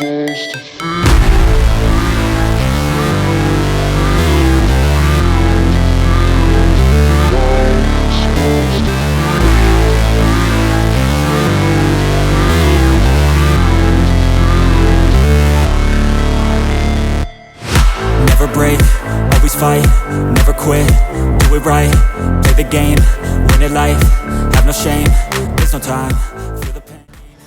Never break, always fight, never quit, do it right, play the game, win it life, have no shame, there's no time, feel the pain.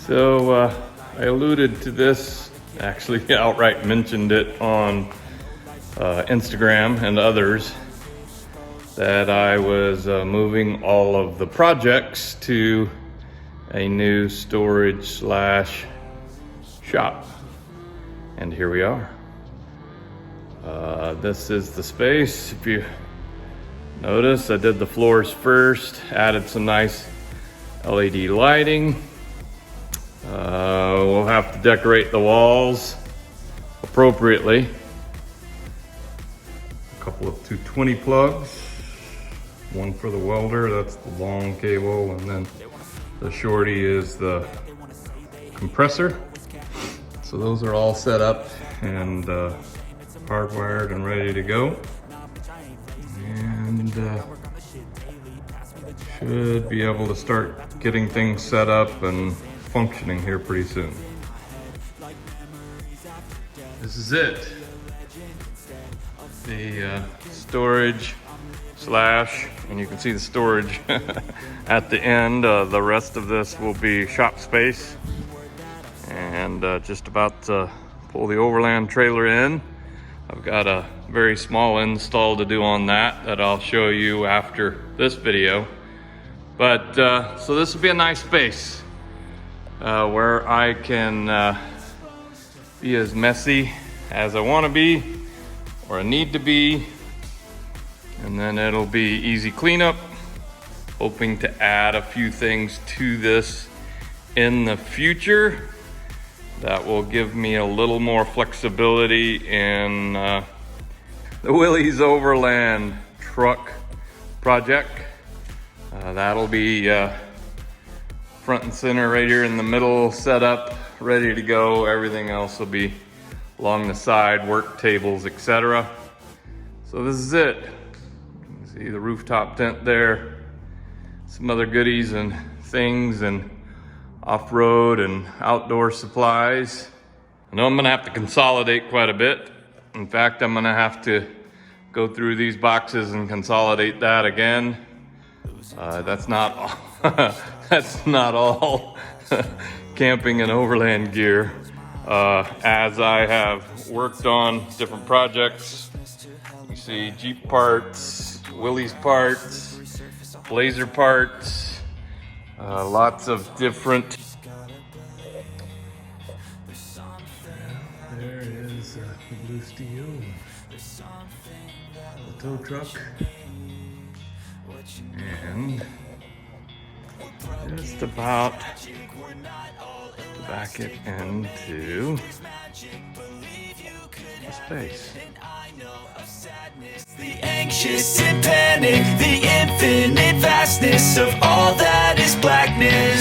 So I alluded to this, actually outright mentioned it on Instagram and others, that I was moving all of the projects to a new storage slash shop. And here we are. This is the space. If you notice, I did the floors first, added some nice LED lighting. We'll have to decorate the walls appropriately. A couple of 220 plugs, one for the welder, that's the long cable, and then the shorty is the compressor. So those are all set up and hardwired and ready to go. And should be able to start getting things set up and functioning here pretty soon. This is it. The storage slash, and you can see the storage at the end. The rest of this will be shop space. And just about to pull the overland trailer in. I've got a very small install to do on that I'll show you after this video. But so this will be a nice space where I can be as messy as I want to be or I need to be, and then it'll be easy cleanup. Hoping to add a few things to this in the future that will give me a little more flexibility in the Willys Overland truck project. That'll be front and center right here in the middle, set up, ready to go. Everything else will be along the side, work tables, etc. So this is it. You can see the rooftop tent there, some other goodies and things, and off-road and outdoor supplies. I know I'm gonna have to consolidate quite a bit. In fact, I'm gonna have to go through these boxes and consolidate that again. That's not all, that's not all camping and overland gear. As I have worked on different projects, you see Jeep parts, Willys parts, Blazer parts, lots of different. There is the Blue Steel, the tow truck, and just about to back it into the space. The anxious and panic, the infinite vastness of all that is blackness.